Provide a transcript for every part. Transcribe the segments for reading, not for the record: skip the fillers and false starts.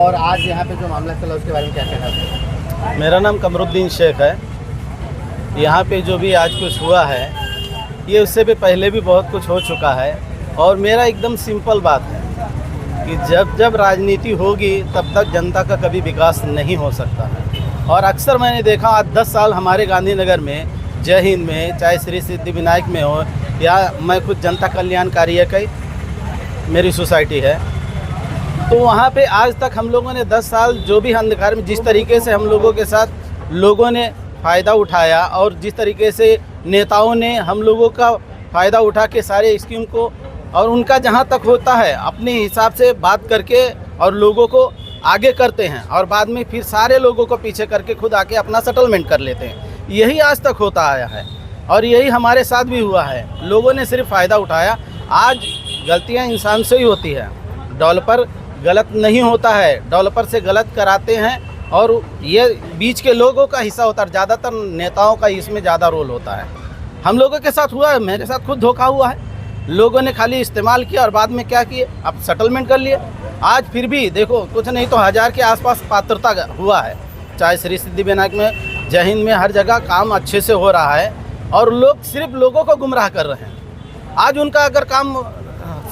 और आज यहाँ पे जो मामला चला उसके बारे में क्या कहना है? मेरा नाम कमरुद्दीन शेख है। यहाँ पे जो भी आज कुछ हुआ है ये उससे भी पहले भी बहुत कुछ हो चुका है और मेरा एकदम सिंपल बात है कि जब जब राजनीति होगी तब तक जनता का कभी विकास नहीं हो सकता है। और अक्सर मैंने देखा आज 10 साल हमारे गांधीनगर में, जय हिंद में, चाहे श्री सिद्धिविनायक में हो या मैं खुद जनता कल्याण कार्य की मेरी सोसाइटी है, तो वहाँ पे आज तक हम लोगों ने 10 साल जो भी अंधकार में जिस तरीके से हम लोगों के साथ लोगों ने फ़ायदा उठाया और जिस तरीके से नेताओं ने हम लोगों का फ़ायदा उठा के सारे स्कीम को और उनका जहाँ तक होता है अपने हिसाब से बात करके और लोगों को आगे करते हैं और बाद में फिर सारे लोगों को पीछे करके खुद आके अपना सेटलमेंट कर लेते हैं। यही आज तक होता आया है और यही हमारे साथ भी हुआ है। लोगों ने सिर्फ फ़ायदा उठाया। आज गलतियाँ इंसान से ही होती है, डेवलपर गलत नहीं होता है, डेवलपर से गलत कराते हैं और ये बीच के लोगों का हिस्सा होता है। ज़्यादातर नेताओं का इसमें ज़्यादा रोल होता है। हम लोगों के साथ हुआ है, मेरे साथ खुद धोखा हुआ है। लोगों ने खाली इस्तेमाल किया और बाद में क्या किए, अब सेटलमेंट कर लिए। आज फिर भी देखो कुछ नहीं तो 1000 के आसपास पात्रता हुआ है, चाहे श्री सिद्धिविनायक में, जय हिंद में, हर जगह काम अच्छे से हो रहा है और लोग सिर्फ लोगों को गुमराह कर रहे हैं। आज उनका अगर काम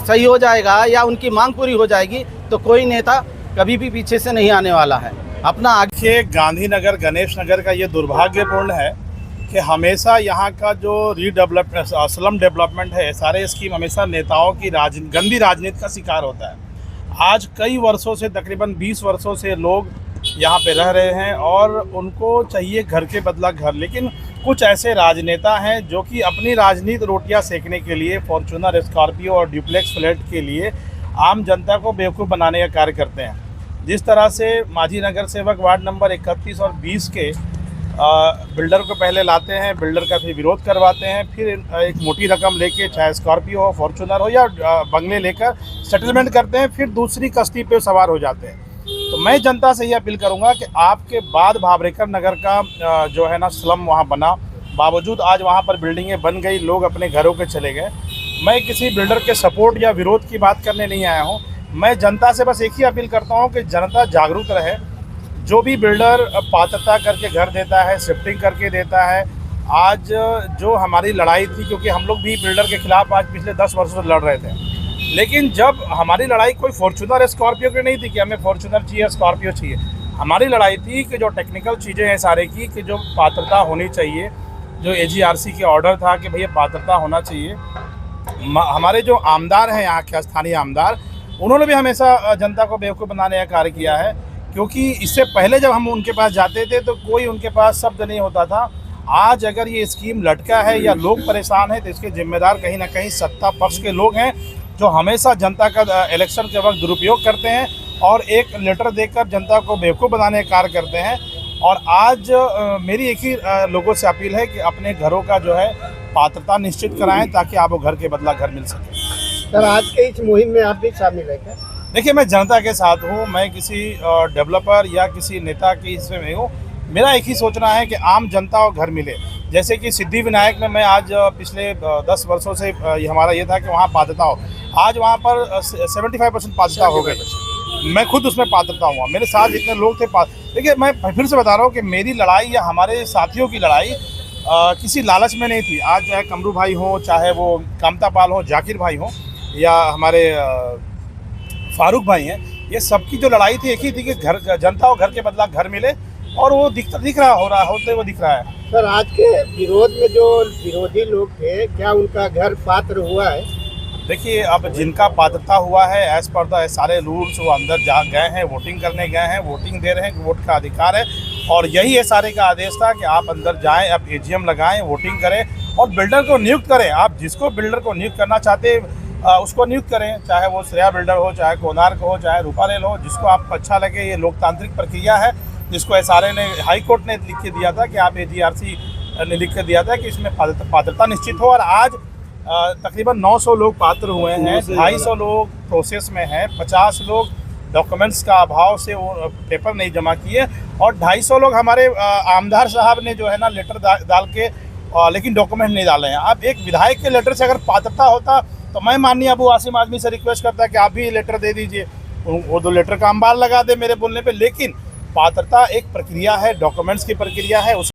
सही हो जाएगा या उनकी मांग पूरी हो जाएगी तो कोई नेता कभी भी पीछे से नहीं आने वाला है। अपना आगे गांधीनगर, गणेश नगर का ये दुर्भाग्यपूर्ण है कि हमेशा यहाँ का जो रीडेवलपमेंट, स्लम डेवलपमेंट है, सारे स्कीम हमेशा नेताओं की गंदी राजनीति का शिकार होता है। आज कई वर्षों से, तकरीबन 20 वर्षों से लोग यहाँ पे रह रहे हैं और उनको चाहिए घर के बदला घर, लेकिन कुछ ऐसे राजनेता हैं जो कि अपनी राजनीति रोटियां सेकने के लिए फॉर्च्यूनर, स्कॉर्पियो और ड्यूप्लेक्स फ्लैट के लिए आम जनता को बेवकूफ़ बनाने का कार्य करते हैं। जिस तरह से मांझी नगर सेवक वार्ड नंबर 31 और 20 के बिल्डर को पहले लाते हैं, बिल्डर का फिर विरोध करवाते हैं, फिर एक मोटी रकम लेके, चाहे स्कॉर्पियो हो, फॉर्च्यूनर हो या बंगले लेकर सेटलमेंट करते हैं, फिर दूसरी कश्ती पे सवार हो जाते हैं। तो मैं जनता से ये अपील करूंगा कि आपके बाद भावरेकर नगर का जो है ना स्लम वहाँ बना, बावजूद आज वहाँ पर बिल्डिंगें बन गई, लोग अपने घरों के चले गए। मैं किसी बिल्डर के सपोर्ट या विरोध की बात करने नहीं आया हूँ। मैं जनता से बस एक ही अपील करता हूँ कि जनता जागरूक रहे। जो भी बिल्डर पात्रता करके घर देता है, शिफ्टिंग करके देता है, आज जो हमारी लड़ाई थी, क्योंकि हम लोग भी बिल्डर के खिलाफ आज पिछले 10 वर्षों से लड़ रहे थे, लेकिन जब हमारी लड़ाई कोई फॉर्च्यूनर स्कॉर्पियो की नहीं थी कि हमें फॉर्च्यूनर चाहिए, स्कॉर्पियो चाहिए। हमारी लड़ाई थी कि जो टेक्निकल चीज़ें हैं सारे की, कि जो पात्रता होनी चाहिए, जो AGRC के ऑर्डर था कि भैया पात्रता होना चाहिए। हमारे जो आमदार हैं यहाँ के स्थानीय आमदार, उन्होंने भी हमेशा जनता को बेवकूफ़ बनाने का कार्य किया है, क्योंकि इससे पहले जब हम उनके पास जाते थे तो कोई उनके पास शब्द नहीं होता था। आज अगर ये स्कीम लटका है या लोग परेशान हैं तो इसके जिम्मेदार कहीं ना कहीं सत्ता पक्ष के लोग हैं, जो हमेशा जनता का इलेक्शन के वक्त दुरुपयोग करते हैं और एक लेटर देकर जनता को बेवकूफ़ बनाने का कार्य करते हैं। और आज मेरी एक ही लोगों से अपील है कि अपने घरों का जो है पात्रता निश्चित कराएं ताकि आपको घर के बदला घर मिल सके। सर, आज के इस मुहिम में आप भी शामिल हैं क्या? देखिए, मैं जनता के साथ हूँ, मैं किसी डेवलपर या किसी नेता की इसमें नहीं हूँ। मेरा एक ही सोचना है कि आम जनता को घर मिले। जैसे कि सिद्धिविनायक में मैं आज पिछले 10 वर्षों से हमारा ये था कि वहाँ पात्रता हो, आज वहाँ पर 75% पात्रता हो गई। मैं खुद उसमें पात्रता हुआ, मेरे साथ जितने लोग थे देखिए, मैं फिर से बता रहा हूँ कि मेरी लड़ाई या हमारे साथियों की लड़ाई किसी लालच में नहीं थी। आज चाहे कमरू भाई हो, चाहे वो कामता पाल हो, जाकिर भाई हो या हमारे फारूक भाई हैं, ये सबकी जो लड़ाई थी एक ही थी कि घर जनता को घर के बदला घर मिले, और वो दिख रहा होते वो दिख रहा है। सर, आज के विरोध में जो विरोधी लोग थे, क्या उनका घर पात्र हुआ है? देखिए, अब जिनका पात्रता हुआ है एज पर द सारे रूल्स, वो अंदर जा गए हैं, वोटिंग करने गए हैं, वोटिंग दे रहे हैं, वोट का अधिकार है। और यही SRA का आदेश था कि आप अंदर जाएं, आप AGM लगाएं, वोटिंग करें और बिल्डर को नियुक्त करें। आप जिसको बिल्डर को नियुक्त करना चाहते उसको नियुक्त करें, चाहे वो श्रेया बिल्डर हो, चाहे कोनार्क हो, चाहे रूपारेल हो, जिसको आपको अच्छा लगे। ये लोकतांत्रिक प्रक्रिया है जिसको SRA ने, हाई कोर्ट ने लिख के दिया था कि आप AGRC ने लिख के दिया था कि इसमें पात्रता निश्चित हो। और आज तकरीबन 900 लोग पात्र हुए हैं, 250 लोग प्रोसेस में हैं, 50 लोग डॉक्यूमेंट्स का अभाव से वो पेपर नहीं जमा किए और 250 लोग हमारे आमदार साहब ने जो है ना लेटर डाल के लेकिन डॉक्यूमेंट नहीं डाले हैं। अब एक विधायक के लेटर से अगर पात्रता होता तो मैं माननीय अबू आसिम आजमी से रिक्वेस्ट करता कि आप भी लेटर दे दीजिए। वो 2 लीटर का अंबार लगा दे मेरे बोलने पे, लेकिन पात्रता एक प्रक्रिया है, डॉक्यूमेंट्स की प्रक्रिया है।